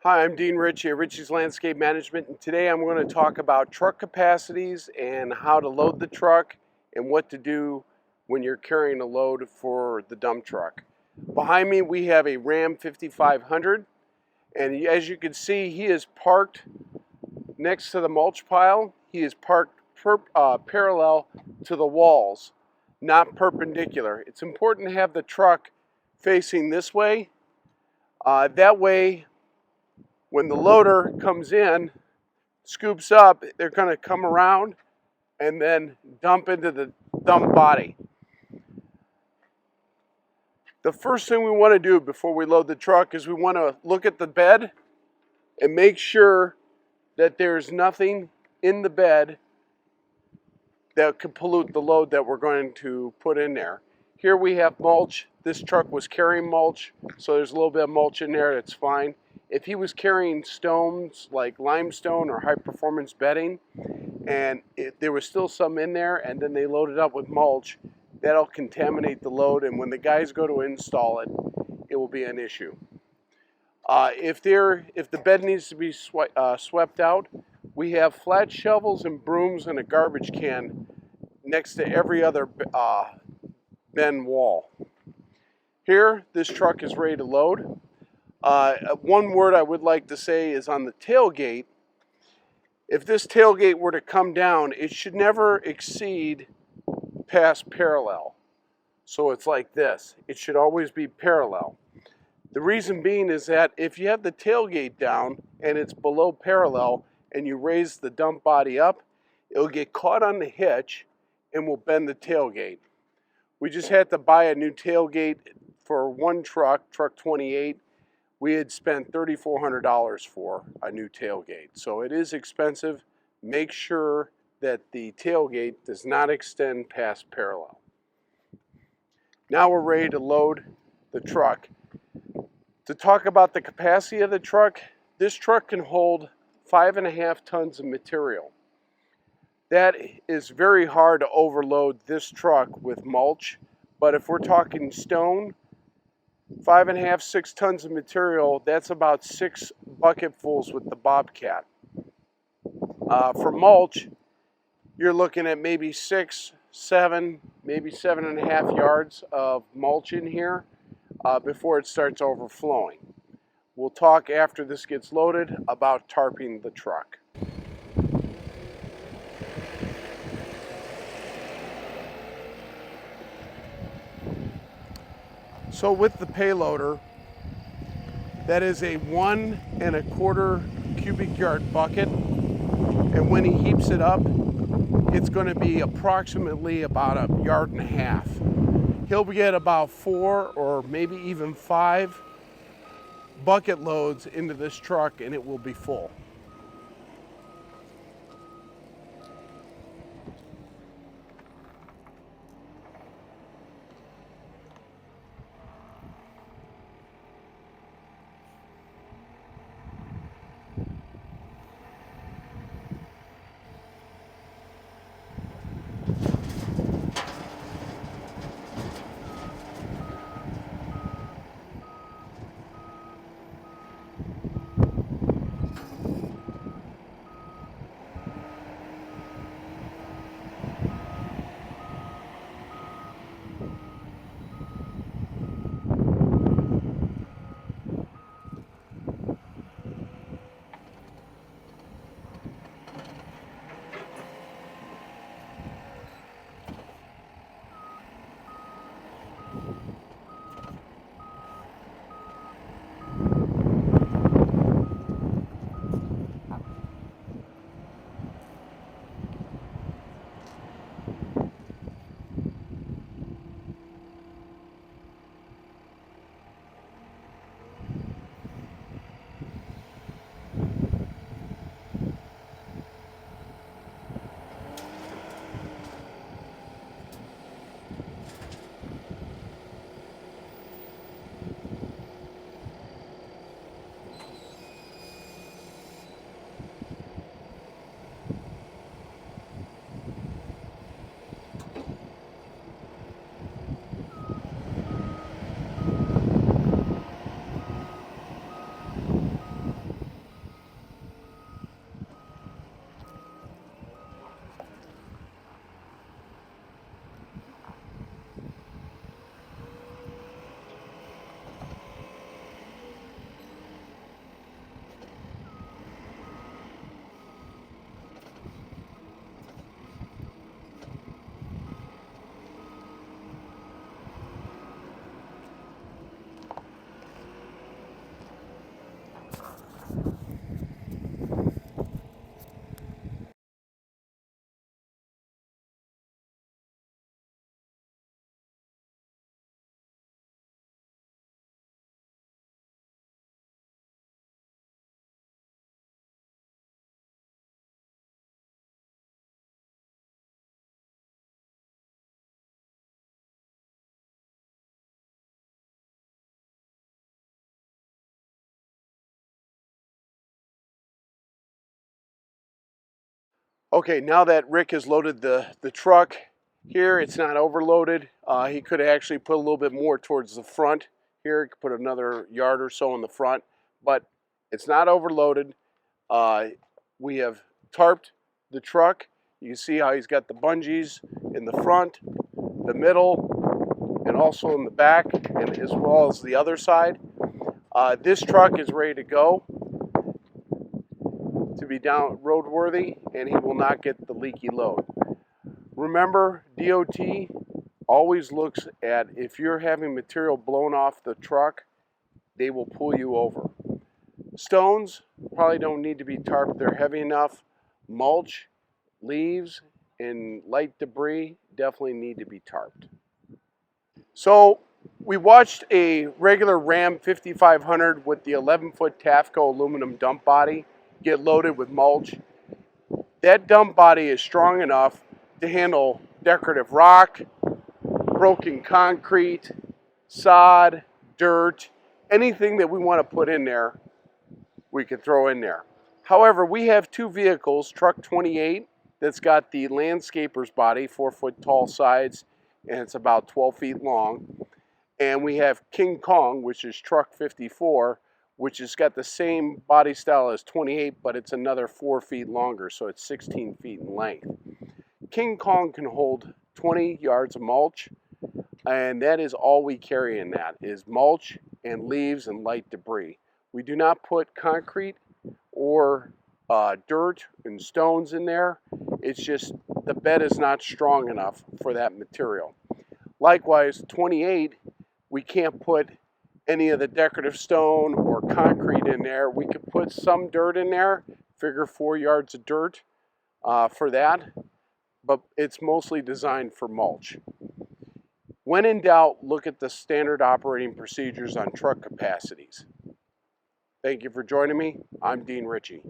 Hi, I'm Dean Ricci at Ricci's Landscape Management, and today I'm going to talk about truck capacities and how to load the truck and what to do when you're carrying a load for the dump truck. Behind me we have a Ram 5500, and as you can see, he is parked next to the mulch pile. He is parked parallel to the walls, not perpendicular. It's important to have the truck facing this way. That way, when the loader comes in, scoops up, they're going to come around and then dump into the dump body. The first thing we want to do before we load the truck is we want to look at the bed and make sure that there's nothing in the bed that could pollute the load that we're going to put in there. Here we have mulch. This truck was carrying mulch, so there's a little bit of mulch in there. That's fine. If he was carrying stones like limestone or high performance bedding, and there was still some in there, and then they loaded up with mulch, that'll contaminate the load, and when the guys go to install it, it will be an issue. If the bed needs to be swept out, we have flat shovels and brooms and a garbage can next to every other bin wall. Here, this truck is ready to load. One word I would like to say is on the tailgate. If this tailgate were to come down, it should never exceed past parallel. So it's like this. It should always be parallel. The reason being is that if you have the tailgate down and it's below parallel and you raise the dump body up, it'll get caught on the hitch and will bend the tailgate. We just had to buy a new tailgate for one truck, truck 28. We had spent $3,400 for a new tailgate. So it is expensive. Make sure that the tailgate does not extend past parallel. Now we're ready to load the truck. To talk about the capacity of the truck, this truck can hold 5.5 tons of material. That is very hard to overload this truck with mulch, but if we're talking stone, 5.5, 6 tons of material, that's about 6 bucketfuls with the Bobcat. For mulch, you're looking at maybe 6, 7, maybe 7.5 yards of mulch in here before it starts overflowing. We'll talk after this gets loaded about tarping the truck. So with the payloader, that is a 1.25 cubic yard bucket, and when he heaps it up, it's going to be approximately about 1.5 yards. He'll get about 4 or maybe even 5 bucket loads into this truck and it will be full. Okay, now that Rick has loaded the truck here, it's not overloaded. He could actually put a little bit more towards the front here. He could put another yard or so in the front, but it's not overloaded. We have tarped the truck. You can see how he's got the bungees in the front, the middle, and also in the back, and as well as the other side. This truck is ready to go, to be down roadworthy, and he will not get the leaky load. Remember, DOT always looks at if you're having material blown off the truck, they will pull you over. Stones probably don't need to be tarped, they're heavy enough. Mulch, leaves, and light debris definitely need to be tarped. So we watched a regular Ram 5500 with the 11-foot Tafco aluminum dump body get loaded with mulch. That dump body is strong enough to handle decorative rock, broken concrete, sod, dirt, anything that we want to put in there, we can throw in there. However, we have two vehicles, truck 28 that's got the landscaper's body, 4-foot tall sides, and it's about 12 feet long. And we have King Kong, which is truck 54, which has got the same body style as 28, but it's another 4 feet longer, so it's 16 feet in length. King Kong can hold 20 yards of mulch, and that is all we carry in that, is mulch and leaves and light debris. We do not put concrete or dirt and stones in there. It's just the bed is not strong enough for that material. Likewise, 28, we can't put any of the decorative stone or concrete in there. We could put some dirt in there, figure 4 yards of dirt for that, but it's mostly designed for mulch. When in doubt, look at the standard operating procedures on truck capacities. Thank you for joining me. I'm Dean Ricci.